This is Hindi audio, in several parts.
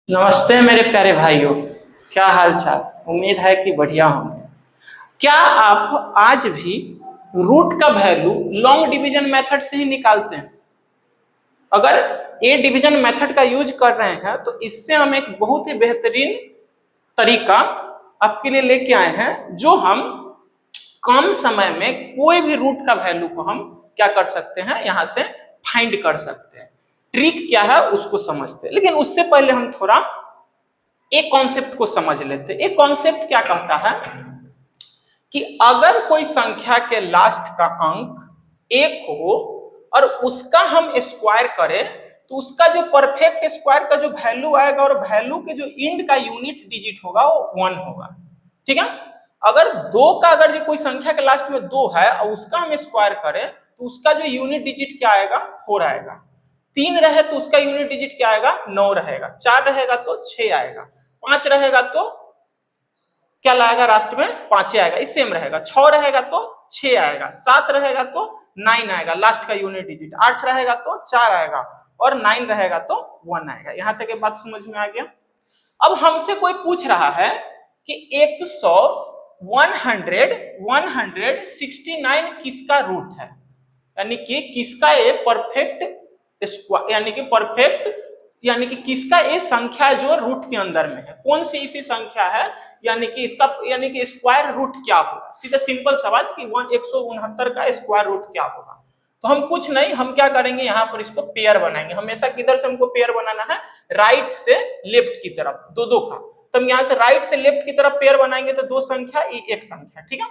नमस्ते मेरे प्यारे भाइयों। क्या हाल चाल। उम्मीद है कि बढ़िया होंगे। क्या आप आज भी रूट का वैल्यू लॉन्ग डिवीजन मेथड से ही निकालते हैं? अगर ए डिवीजन मेथड का यूज कर रहे हैं तो इससे हम एक बहुत ही बेहतरीन तरीका आपके लिए लेके आए हैं, जो हम कम समय में कोई भी रूट का वैल्यू को हम क्या कर सकते हैं, यहां से फाइंड कर सकते हैं। ट्रिक क्या है उसको समझते हैं, लेकिन उससे पहले हम थोड़ा एक कॉन्सेप्ट को समझ लेते हैं। एक कॉन्सेप्ट क्या कहता है कि अगर कोई संख्या के लास्ट का अंक एक हो और उसका हम स्क्वायर करें तो उसका जो परफेक्ट स्क्वायर का जो वैल्यू आएगा और वैल्यू के जो इंड का यूनिट डिजिट होगा वो 1 होगा। ठीक है। अगर दो का अगर जो कोई संख्या के लास्ट में 2 है और उसका हम स्क्वायर करें तो उसका जो यूनिट डिजिट क्या आएगा, 4 आएगा। 3 रहे तो उसका यूनिट डिजिट क्या आएगा, 9 रहेगा। 4 रहेगा तो 6 आएगा। 5 रहेगा तो क्या लाएगा, लास्ट में 5 आएगा, इस सेम रहेगा। 6 रहेगा तो 6 आएगा। 7 रहेगा तो 9 आएगा, लास्ट का यूनिट डिजिट। 8 रहेगा तो 4 आएगा और 9 रहेगा तो 1 आएगा। यहां तक ये बात समझ में आ गया। अब हमसे कोई पूछ रहा है कि 100 169 किसका रूट है, यानी कि किसका ये परफेक्ट स्क्वायर, यानी कि किसका ये संख्या जो रूट के अंदर में है, कौन सी इसी संख्या है, यानी कि इसका यानी कि स्क्वायर रूट क्या होगा। सीधा सिंपल सवाल कि 169 का स्क्वायर रूट क्या होगा। तो हम कुछ नहीं, हम क्या करेंगे, यहाँ पर इसको पेयर बनाएंगे। हमेशा किधर से हमको पेयर बनाना है, राइट से लेफ्ट की तरफ, दो दो का। तो हम यहाँ से राइट से लेफ्ट की तरफ पेयर बनाएंगे तो दो संख्या एक संख्या। ठीक है।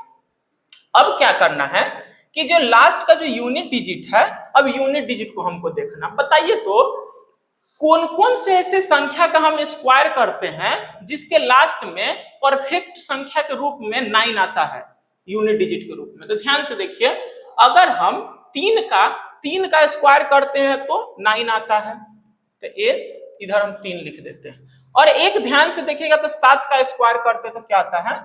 अब क्या करना है कि जो लास्ट का जो यूनिट डिजिट है, अब यूनिट डिजिट को हमको देखना। बताइए तो कौन कौन से ऐसे संख्या का हम स्क्वायर करते हैं जिसके लास्ट में परफेक्ट संख्या के रूप में 9 आता है, यूनिट डिजिट के रूप में। तो ध्यान से देखिए, अगर हम 3 का स्क्वायर करते हैं तो 9 आता है, तो इधर हम 3 लिख देते हैं। और एक ध्यान से देखिएगा तो 7 का स्क्वायर करते हैं तो क्या आता है,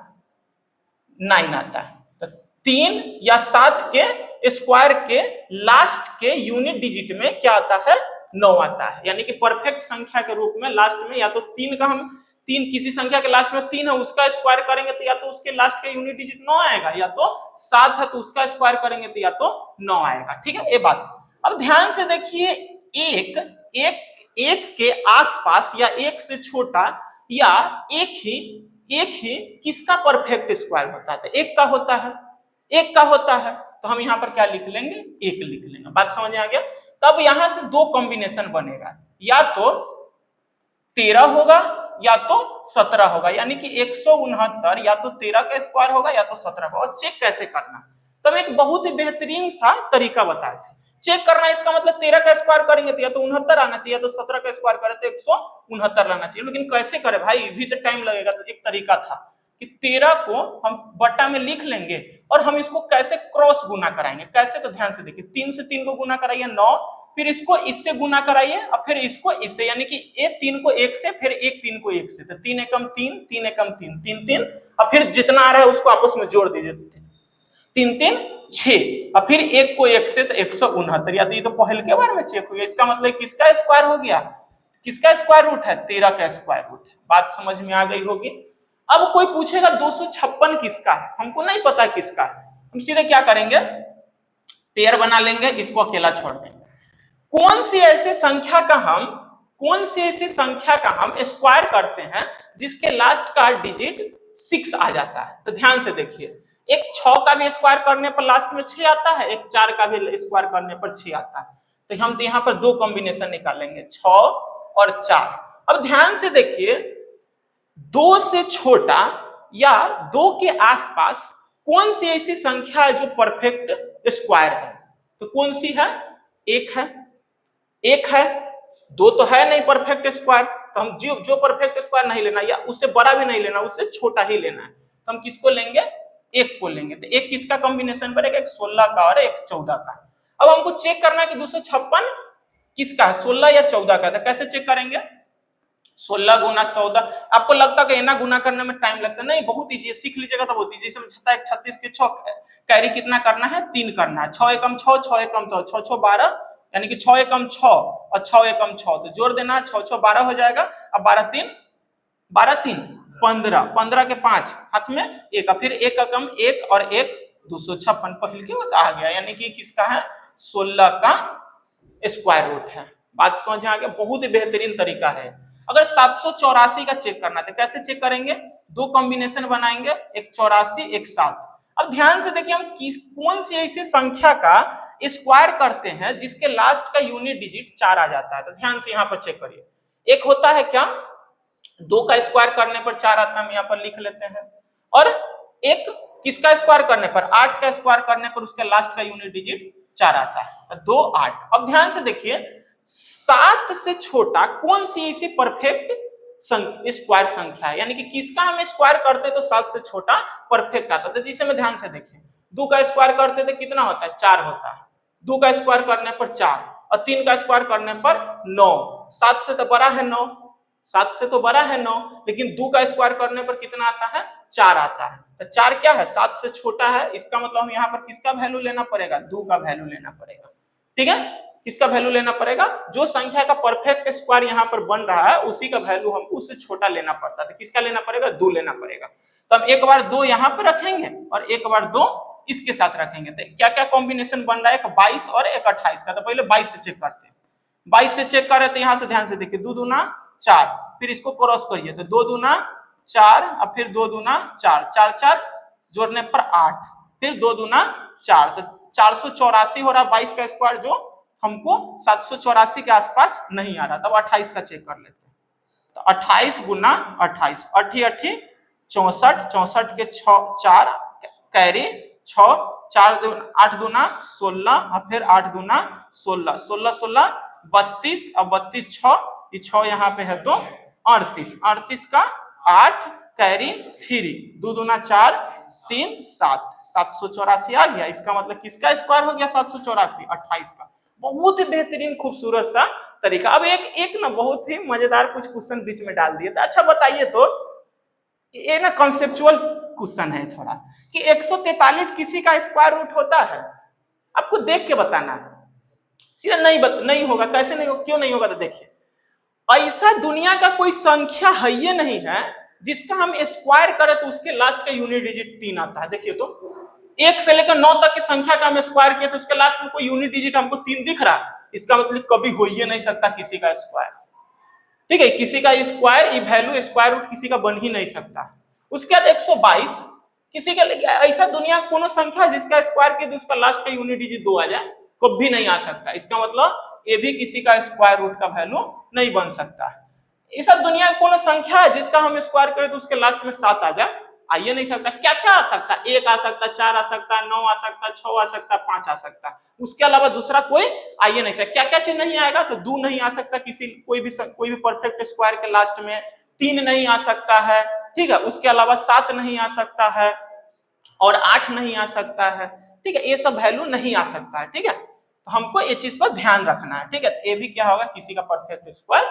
9 आता है। तो 3 या 7 के स्क्वायर के लास्ट के यूनिट डिजिट में क्या आता है, 9 आता है। यानी कि परफेक्ट संख्या के रूप में लास्ट में या तो 3 का हम 3 किसी संख्या के लास्ट में 3 है उसका स्क्वायर करेंगे तो या तो उसके लास्ट का यूनिट डिजिट 9 आएगा, या तो 7 है तो उसका स्क्वायर करेंगे तो या तो 9 आएगा। ठीक है, ये बात। अब ध्यान से देखिए, एक एक एक के आसपास या एक से छोटा या एक ही किसका परफेक्ट स्क्वायर होता है, तो एक का होता है, एक का होता है। तो हम यहाँ पर क्या लिख लेंगे, एक लिख लेंगे। बात समझ में आ गया। तब यहां से दो कॉम्बिनेशन बनेगा, या तो 13 होगा या तो 17 होगा, यानी कि 169 या तो 13 का स्क्वायर होगा या तो 17 का। और चेक कैसे करना, तब एक बहुत ही बेहतरीन सा तरीका बताए थे। चेक करना इसका मतलब 13 का स्क्वायर करेंगे तो या तो 69 आना चाहिए, या तो 17 का स्क्वायर करें तो 169 लाना चाहिए। लेकिन कैसे करे भाई, भी तो टाइम लगेगा। तो एक तरीका था कि 13 को हम बट्टा में लिख लेंगे और हम इसको कैसे क्रॉस गुना कराएंगे। कैसे, तो ध्यान से देखिए, 3 से 3 को गुना कराइए 9, फिर इसको इससे गुना कराइए और फिर इसको इससे, यानी कि एक 3 को 1 से, फिर एक 3 को 1 से। तो 3 एकम 3, 3 एकम 3, 3 3, और फिर जितना आ रहा है उसको आपस में जोड़ दीजिए, 3 3 6, और फिर एक को 1 से तो 169। या तो ये तो पहले के बार में चेक हो गया। इसका मतलब किसका स्क्वायर हो गया, किसका स्क्वायर रूट है, 13 का स्क्वायर रूट है। बात समझ में आ गई होगी। अब कोई पूछेगा 256 किसका है, हमको नहीं पता किसका है। हम सीधे क्या करेंगे, पेयर बना लेंगे, इसको अकेला छोड़ देंगे। कौन सी ऐसी संख्या का हम स्क्वायर करते हैं जिसके लास्ट का डिजिट 6 आ जाता है। तो ध्यान से देखिए, एक 6 का भी स्क्वायर करने पर लास्ट में 6 आता है, एक 4 का भी स्क्वायर करने पर 6 आता है। तो हम तो यहाँ पर दो कॉम्बिनेशन निकालेंगे, 6 और 4। अब ध्यान से देखिए, 2 से छोटा या 2 के आसपास कौन सी ऐसी संख्या है जो परफेक्ट स्क्वायर है, तो कौन सी है, एक है, एक है। 2 तो है नहीं परफेक्ट स्क्वायर, तो हम जो परफेक्ट स्क्वायर नहीं लेना, या उससे बड़ा भी नहीं लेना, उससे छोटा ही लेना है। तो हम किसको लेंगे, एक को लेंगे। तो एक किसका कॉम्बिनेशन बनेगा, एक 16 का और एक 14 का। अब हमको चेक करना है कि 256 किसका है, 16 या 14 का। तो कैसे चेक करेंगे, 16 गुना 14। आपको लगता है कि ना गुना करने में टाइम लगता है, नहीं, बहुत ईजी है, सीख लीजिएगा तो बहुत ईजी। समझता है 36 के 6 कैरी कितना करना है, 3 करना है। 6 एकम 6, 6 एकम 6, 6 6 12, यानी कि 6 एकम 6 और 6 एकम 6, तो जोड़ देना, 6 6 12 हो जाएगा। अब 12 3 15, 15 के 5 हाथ में एक, फिर एक एकम 1 और 1 256 पहल के वो आ गया, यानी कि किसका है 16 का स्क्वायर रूट है। बात समझ आ गया, बहुत ही बेहतरीन तरीका है। अगर 784 का चेक करना है तो कैसे चेक करेंगे, दो कॉम्बिनेशन बनाएंगे, एक 84 एक 7। अब ध्यान से देखिए हम कौन सी ऐसी संख्या का स्क्वायर करते हैं जिसके लास्ट का यूनिट डिजिट 4 आ जाता है। तो ध्यान से यहाँ पर चेक करिए, एक होता है क्या 2 का स्क्वायर करने पर 4 आता है, हम यहाँ पर लिख लेते हैं, और एक किसका स्क्वायर करने पर 8 का स्क्वायर करने पर उसके लास्ट का यूनिट डिजिट 4 आता है, 2 8। अब ध्यान से देखिए 7 से छोटा कौन सी ऐसी परफेक्ट स्क्वायर संख्या है, यानी कि किसका हम स्क्वायर करते तो 7 से छोटा परफेक्ट आता। तो जिसे में ध्यान से देखिए 2 का स्क्वायर करते तो कितना होता है 4 होता है, 2 का स्क्वायर करने पर 4 और 3 का स्क्वायर करने पर 9, 7 से तो बड़ा है 9, 7 से तो बड़ा है 9, लेकिन 2 का स्क्वायर करने पर कितना आता है 4 आता है। तो 4 क्या है 7 से छोटा है, इसका मतलब हम यहाँ पर किसका वैल्यू लेना पड़ेगा 2 का वैल्यू लेना पड़ेगा। ठीक है, किसका वैल्यू लेना पड़ेगा, जो संख्या का परफेक्ट स्क्वायर यहाँ पर बन रहा है उसी का वैल्यू हमको उससे छोटा लेना पड़ता है। तो किसका लेना पड़ेगा 2 लेना पड़ेगा। तो हम एक बार 2 यहाँ पर रखेंगे और एक बार 2 इसके साथ रखेंगे। तो क्या क्या कॉम्बिनेशन बन रहा है, एक 22 और एक 28 का। तो पहले 22 से चेक करते हैं, 22 से चेक कर रहे थे, यहाँ से ध्यान से देखिए 2 दूना 4, फिर इसको क्रॉस करिए तो 2 दूना 4 और फिर 2 दूना 4, 4 4 जोड़ने पर 8, फिर 2 दूना 4, तो 484 हो रहा 22 का स्क्वायर, जो हमको 784 के आसपास नहीं आ रहा। तब 28 का चेक कर लेते हैं, तो 28 गुना 28, 8 8 64, 64 के 4 कैरी 6, 4 8 दूना 16 और फिर 8 दूना 16, 16 16 32 और 32 6, ये 6 यहाँ पे है तो 38, 38 का 8 कैरी 3, 2 दूना 4 3 7, 784 आ गया। इसका मतलब किसका स्क्वायर हो गया 784, 28 का। बहुत ही बेहतरीन खूबसूरत सा तरीका। अब एक ना बहुत ही मजेदार कुछ क्वेश्चन बीच में डाल दिए। तो अच्छा बताइए, तो ये ना कॉन्सेप्चुअल क्वेश्चन है थोड़ा, कि 143 किसी का स्क्वायर रूट होता है, आपको देख के बताना है। सीधा नहीं होगा, कैसे नहीं होगा, क्यों नहीं होगा, तो देखिए ऐसा दुनिया का कोई संख्या है ये नहीं है जिसका हम स्क्वायर करें तो उसके लास्ट का यूनिट डिजिट 3 आता है। देखिए तो 1 से लेकर 9 तक की संख्या का हम स्क्वायर किया तो उसके लास्ट में कोई यूनिट डिजिट हमको 3 दिख रहा है, इसका मतलब कभी हो ही नहीं सकता किसी का स्क्वायर। ठीक है, किसी का स्क्वायर ये वैल्यू स्क्वायर रूट किसी का बन ही नहीं सकता। उसके बाद 122 किसी का ऐसा दुनिया कोनो संख्या जिसका स्क्वायर किया तो उसका लास्ट का यूनिट डिजिट 2 आ जाए, कभी नहीं आ सकता। इसका मतलब ये भी किसी का स्क्वायर रूट का वैल्यू नहीं बन सकता है। ऐसा दुनिया में कोनो संख्या है जिसका हम स्क्वायर करें तो उसके लास्ट में 7 आ जाए, आइए नहीं सकता। क्या क्या आ सकता है, 1 आ सकता, 4 आ सकता, 9 आ सकता, 6 आ सकता, 5 आ सकता, उसके अलावा दूसरा कोई आइए नहीं सकता। क्या क्या चीज नहीं आएगा, तो 2 नहीं आ सकता, किसी कोई भी परफेक्ट स्क्वायर के लास्ट में 3 नहीं आ सकता है। ठीक है, उसके अलावा 7 नहीं आ सकता है और 8 नहीं आ सकता है। ठीक है, ये सब वैल्यू नहीं आ सकता है। ठीक है, तो हमको ये चीज पर ध्यान रखना है। ठीक है, ये भी क्या होगा किसी का परफेक्ट स्क्वायर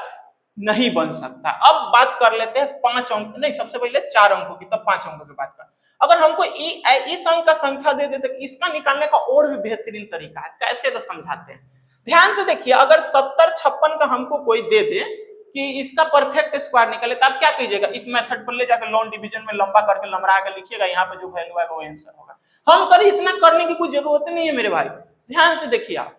नहीं बन सकता। अब बात कर लेते हैं 5 अंक नहीं, सबसे पहले 4 अंकों की, तब 5 अंकों की बात कर। अगर हमको इस अंक का संख्या दे देते, इसका निकालने का और भी बेहतरीन तरीका है, कैसे तो समझाते हैं। ध्यान से देखिए, अगर 70 56 का हमको कोई दे दे कि इसका परफेक्ट स्क्वायर निकले, तो आप क्या कीजिएगा, इस मेथड पर ले जाकर लॉन्ग डिवीजन में लंबा करके लंबा कर लिखिएगा, यहाँ पे जो वैल्यू है वो आंसर होगा। हम करें, इतना करने की कोई जरूरत नहीं है मेरे भाई। ध्यान से देखिए, आप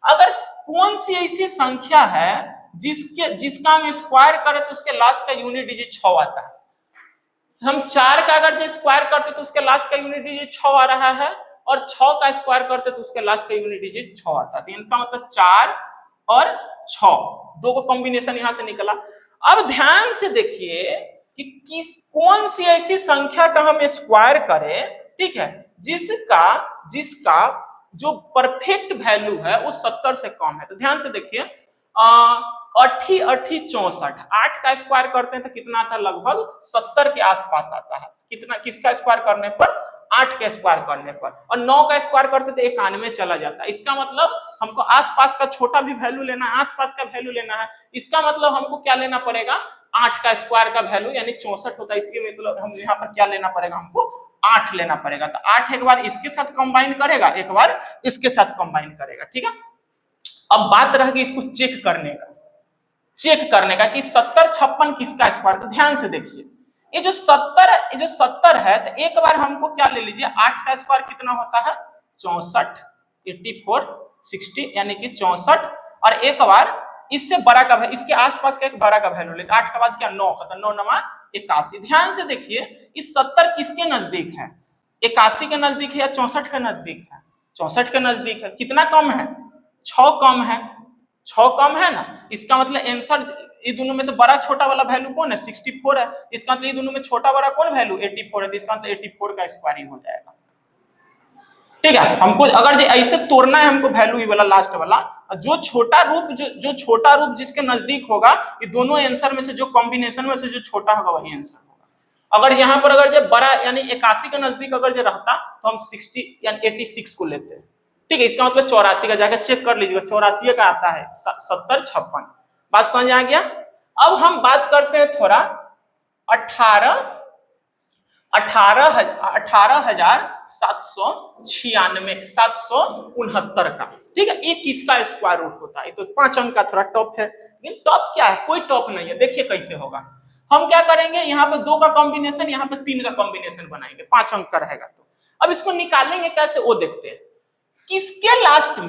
अगर कौन सी ऐसी संख्या है जिसका हम स्क्वायर करें तो उसके लास्ट का यूनिट डिजिट 6 आता है। हम 4 का अगर जो स्क्वायर करते तो उसके लास्ट का यूनिट डिजिट 6 आ रहा है, और 6 का स्क्वायर करते तो उसके लास्ट का यूनिट डिजिट 6 आता है। तो इनका मतलब 4 और 6 दो को कॉम्बिनेशन यहां से निकला। अब ध्यान से देखिए कि कौन सी ऐसी संख्या का हम स्क्वायर करें, ठीक है, जिसका जो परफेक्ट वैल्यू है वो 70 से कम है। तो ध्यान से देखिए, 80 80 64, 8 का स्क्वायर करते हैं तो कितना आता है, लगभग 70 के आसपास आता है। कितना, किसका स्क्वायर करने पर, 8 का स्क्वायर करने पर, और 9 का स्क्वायर करते तो 91 चला जाता है। इसका मतलब हमको आसपास का छोटा भी वैल्यू लेना है, आसपास का वैल्यू लेना है। इसका मतलब हमको क्या लेना पड़ेगा, 8 का स्क्वायर का वैल्यू यानी 64 होता है। इसके मतलब हम यहाँ पर क्या लेना पड़ेगा, हमको 8 लेना पड़ेगा। तो 8 एक बार इसके साथ कंबाइन करेगा, एक बार इसके साथ कंबाइन करेगा। ठीक है, अब बात रह गई इसको चेक करने का, कि 70-56 किसका स्क्वायर। तो ध्यान से देखिए, ये जो 70 है, तो एक बार हमको क्या ले लीजिए, 8 का स्क्वायर कितना होता है 64, 84, 60 यानी कि 64, और एक बार इससे बड़ा का, इसके आसपास का एक बड़ा का वैल्यू लेते, 8 के बाद क्या 9 का, तो 9 9 81। ध्यान से देखिए इस 70 किसके नजदीक है, 81 के नजदीक है या 64 के नजदीक है, 64 के नजदीक है। कितना कम है, 6 कम है, 6 कम है ना। इसका मतलब आंसर, ये दोनों में से बड़ा छोटा वाला वैल्यू कौन है 64 है, इसका मतलब ये दोनों में छोटा बड़ा कौन वैल्यू 84 है, तो इसका मतलब 84 का स्क्वायर ही हो जाएगा। ठीक है, हमको अगर जो ऐसे तोड़ना है हमको वैल्यू ये वाला लास्ट वाला, जो छोटा रूप जो छोटा रूप जिसके नजदीक होगा, ये दोनों आंसर में से जो कॉम्बिनेशन में से जो छोटा होगा वही आंसर होगा। अगर यहाँ पर अगर जो बड़ा यानी 81 के नजदीक अगर जो रहता तो हम 60 यानी 86 को लेते हैं। ठीक है, इसका मतलब 84 का, जाकर चेक कर लीजिएगा 84 का आता है 70-56। बात समझ आ गया। अब हम बात करते हैं थोड़ा 18,769 का। ठीक है, ये किसका स्क्वायर रूट होता है, तो 5 अंक का थोड़ा टॉप है, लेकिन टॉप क्या है, कोई टॉप नहीं है। देखिए कैसे होगा, हम क्या करेंगे, यहाँ पे 2 का कॉम्बिनेशन, यहाँ पे 3 का कॉम्बिनेशन बनाएंगे, 5 अंक का रहेगा। तो अब इसको निकालेंगे कैसे वो देखते हैं। किसके लास्ट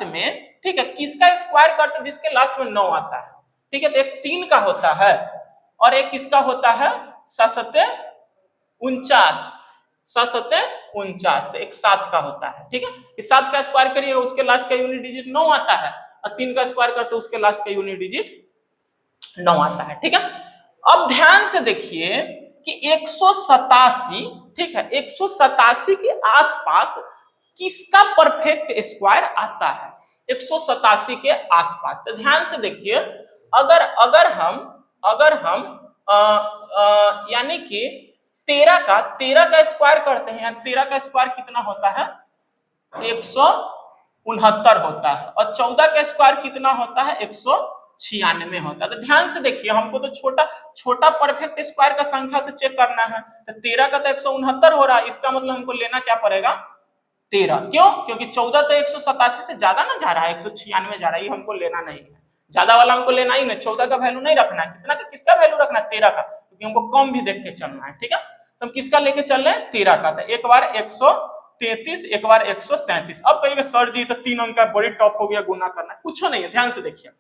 में ठीक है, किसका स्क्वायर करते जिसके लास्ट में 9 आता है। ठीक है, तो एक 3 का होता है और एक किसका होता है 749, तो एक 7 का होता है। ठीक है, इस 7 का स्क्वायर करिए उसके लास्ट का यूनिट डिजिट 9 आता है, और 3 का स्क्वायर करते उसके लास्ट का यूनिट डिजिट 9 आता है। ठीक है, अब ध्यान से देखिए कि 187, ठीक है, 187 के आसपास किसका परफेक्ट स्क्वायर आता है, 187 के आसपास। तो ध्यान से देखिए, अगर हम यानी कि 13 का स्क्वायर करते हैं, 13 का स्क्वायर कितना होता है 169 होता है, और 14 का स्क्वायर कितना होता है 196 होता है। तो ध्यान से देखिए, हमको तो छोटा परफेक्ट स्क्वायर का संख्या से चेक करना है, तो 13 का तो 169 हो रहा है, इसका मतलब हमको लेना क्या पड़ेगा 13। क्यों, क्योंकि 14 तो 187 से ज्यादा ना जा रहा है, 196 जा रहा है, ये हमको लेना नहीं है, ज्यादा वाला हमको लेना ही नहीं, 14 का वैल्यू नहीं रखना है। कितना का, किसका वैल्यू रखना है 13 का, क्योंकि हमको कम भी देख के चलना है। ठीक है, तो हम किसका लेके चल रहे हैं 13 का। तो एक बार 133, एक बार 137। अब कहिएगा सर जी तो 3 अंक का बड़ी टॉप हो गया, गुना करना कुछ नहीं है। ध्यान से देखिए,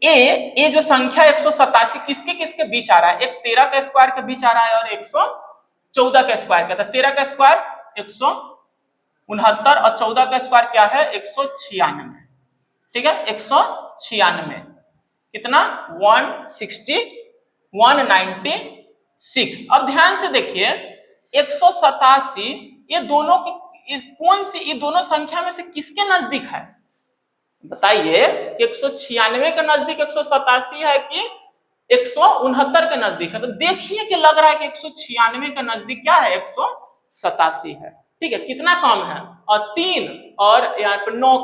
ये जो संख्या 187 किसके किसके बीच आ रहा है, एक 13 का स्क्वायर के बीच आ रहा है और 114 का स्क्वायर का। 13 का स्क्वायर 169 और 14 का स्क्वायर क्या है 196। ठीक है, 196 कितना 196। अब ध्यान से देखिए 187 ये दोनों की कौन सी, ये दोनों संख्या में से किसके नजदीक है बताइए। 196 के नजदीक 187 है कि 169 के नजदीक है। तो देखिए कि लग रहा है कि 196 के नजदीक क्या है 187 है। ठीक है, कितना कम है, और 3 और यहाँ पर 9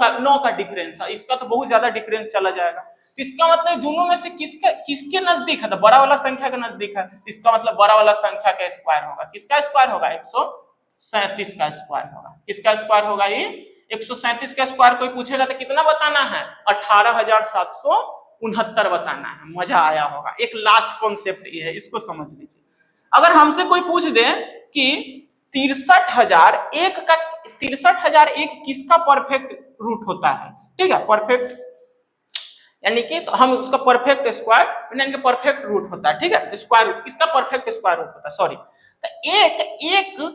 का डिफरेंस है, इसका तो बहुत ज्यादा डिफरेंस चला जाएगा। इसका मतलब दोनों में से किसके नजदीक है, तो बड़ा वाला संख्या के नजदीक है, इसका मतलब बड़ा वाला संख्या का स्क्वायर होगा। किसका स्क्वायर होगा 137 का स्क्वायर होगा। किसका स्क्वायर होगा ये 137 का स्क्वायर। कोई पूछेगा तो कितना बताना है 18,769 बताना है। मजा आया होगा। एक लास्ट कॉन्सेप्ट ये है, इसको समझ लीजिए। अगर हमसे कोई पूछ दे कि 63,001 किसका परफेक्ट रूट होता है, ठीक है, परफेक्ट यानी कि तो हम उसका परफेक्ट स्क्वायर यानी कि परफेक्ट रूट होता है। ठीक है, स्क्वायर रूट किसका परफेक्ट स्क्वायर रूट होता है, सॉरी। तो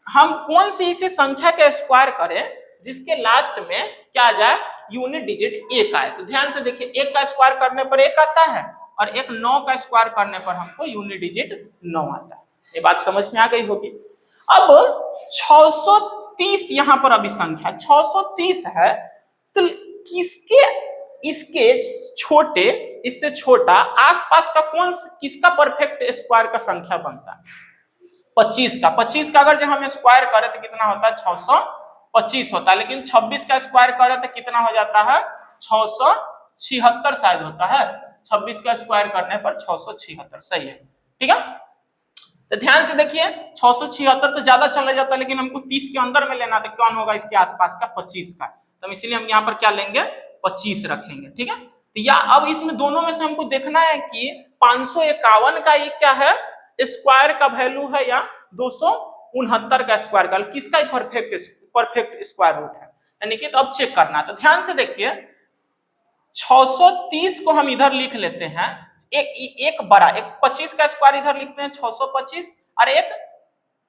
हम कौन सी इसी संख्या का स्क्वायर करें जिसके लास्ट में क्या आ जाए यूनिट डिजिट 1 आए। तो ध्यान से देखिए, 1 का स्क्वायर करने पर 1 आता है और एक 9 का स्क्वायर करने पर हमको यूनिट डिजिट 9 आता है। ये बात समझ में आ गई होगी। अब 630 यहां पर अभी संख्या 630 है, तो इसके छोटे, इससे छोटा आसपास का किसका परफेक्ट स्क्वायर का संख्या बनता है 25 का। 25 का अगर हम स्क्वायर करें तो कितना होता है 625 होता है, लेकिन 26 का स्क्वायर करें तो कितना हो जाता है 676 शायद होता है। 26 का स्क्वायर करने पर 676 सही है। ठीक है, तो ध्यान से देखिए 676 तो ज्यादा चला जाता है, लेकिन हमको 30 के अंदर में लेना, तो कौन होगा इसके आसपास का 25 का, तो इसीलिए हम यहाँ पर क्या लेंगे 25 रखेंगे। ठीक है, तो या अब इसमें दोनों में से हमको देखना है कि 551 का ये क्या है स्क्वायर का वैल्यू है या 269 का स्क्वायर का, किसका परफेक्ट स्क्वायर रूट है, यानी कि तो अब चेक करना है। तो ध्यान से देखिए 630 को हम इधर लिख लेते हैं, एक बड़ा, एक 25 का स्क्वायर इधर लिखते हैं 625, और एक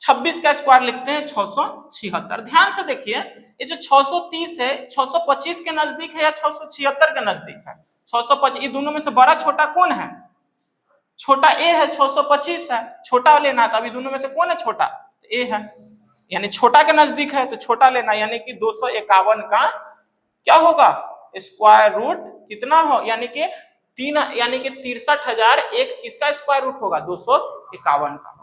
26 का स्क्वायर लिखते हैं 676। ध्यान से देखिए ये जो 630 है 625 के नजदीक है या 676 के नजदीक है, 625, ये दोनों में से बड़ा छोटा कौन है, छोटा ए है, 625 है, छोटा लेना था, अभी दोनों में से कौन है छोटा, ए है, यानी छोटा के नजदीक है तो छोटा लेना, यानी कि 251 का क्या होगा स्क्वायर रूट कितना हो, यानी कि 63,001 किसका स्क्वायर रूट होगा 251 का।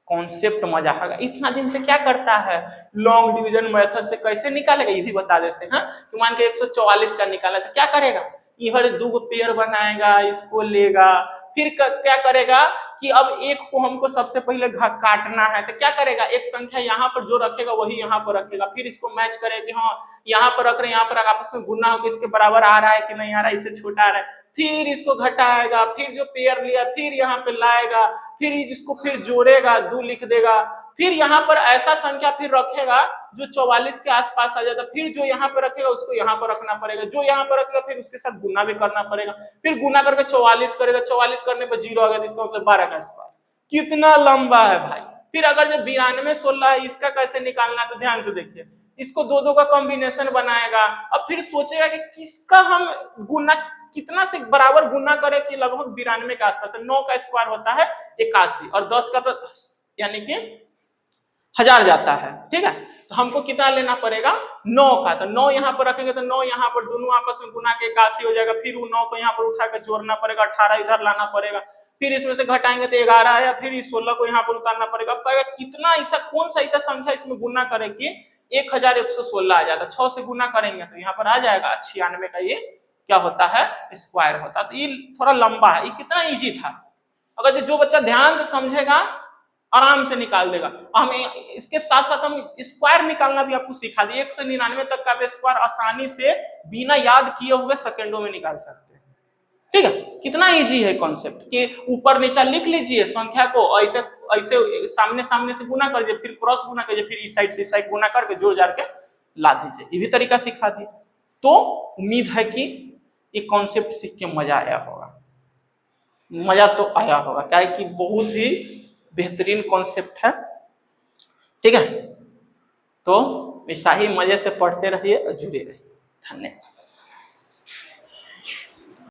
कॉन्सेप्ट मजा आएगा। इतना दिन से क्या करता है, लॉन्ग डिवीजन मेथड से कैसे निकालेगा ये भी बता देते हैं। तो मान के 144 का निकाला तो क्या करेगा, इधर दो पेयर बनाएगा, इसको लेगा, फिर क्या करेगा कि अब एक को हमको सबसे पहले काटना है, तो क्या करेगा एक संख्या यहाँ पर जो रखेगा वही यहाँ पर रखेगा, फिर इसको मैच करेगा कि हाँ यहाँ पर रख रहे हैं, यहाँ पर आपस में गुना हो कि इसके बराबर आ रहा है कि नहीं आ रहा है, इससे छोटा आ रहा है, फिर इसको घटाएगा, फिर जो पेयर लिया फिर यहाँ पे लाएगा, फिर इसको फिर जोड़ेगा 2 लिख देगा, फिर यहाँ पर ऐसा संख्या फिर रखेगा जो 44 के आसपास आ जाता, फिर जो यहाँ पर रखेगा उसको यहाँ पर रखना पड़ेगा, जो यहाँ पर रखेगा फिर उसके साथ गुना भी करना पड़ेगा, फिर गुना करके 44 करेगा, 44 करने पर 0 आ गया, इसका मतलब 12 का स्क्वायर। कितना लंबा है भाई। फिर अगर जो 92 16 है इसका कैसे निकालना है, तो ध्यान से देखिए इसको दो का कॉम्बिनेशन बनाएगा, अब फिर सोचेगा कि किसका हम गुना कितना से बराबर गुना करें कि लगभग 92 के आसपास, तो 9 का स्क्वायर होता है 81 और 10 का तो यानी कि 1000 जाता है। ठीक है, तो हमको कितना लेना पड़ेगा 9 का, तो 9 यहाँ पर रखेंगे तो 9 यहाँ पर दोनों आपस में गुना के 81 हो जाएगा, फिर वो 9 को यहाँ पर उठा कर जोड़ना पड़ेगा, 18 इधर लाना पड़ेगा, फिर इसमें से घटाएंगे तो 11 है, फिर 16 को यहाँ पर उतारना पड़ेगा। अब कहेगा कितना ऐसा कौन सा ऐसा संख्या इसमें गुना करे कि 1116 आ जाता, 6 से गुना करेंगे तो यहाँ पर आ जाएगा 96 का ये क्या होता है स्क्वायर होता है। तो ये थोड़ा लंबा है, ये कितना इजी था, अगर जो बच्चा ध्यान से समझेगा आराम से निकाल देगा। हम इसके साथ साथ हम स्क्वायर निकालना भी आपको सिखा दिए, 1 से 99 तक का स्क्वायर आसानी से बिना याद किए हुए सेकंडों में निकाल सकते हैं। ठीक है, कितना इजी है कॉन्सेप्ट कि ऊपर नीचे लिख लीजिए संख्या को, ऐसे ऐसे सामने सामने से गुना कर दीजिए, फिर क्रॉस गुना करिए, फिर इस साइड से इस साइड गुना करके जोड़ जाड़ के ला दीजिए, ये भी तरीका सिखा दिए। तो उम्मीद है कि ये कॉन्सेप्ट सीख के मजा आया होगा, मजा तो आया होगा, क्या है कि बहुत ही बेहतरीन कॉन्सेप्ट है। ठीक है, तो ऐसा ही मजे से पढ़ते रहिए और जुड़े रहिए। धन्यवाद।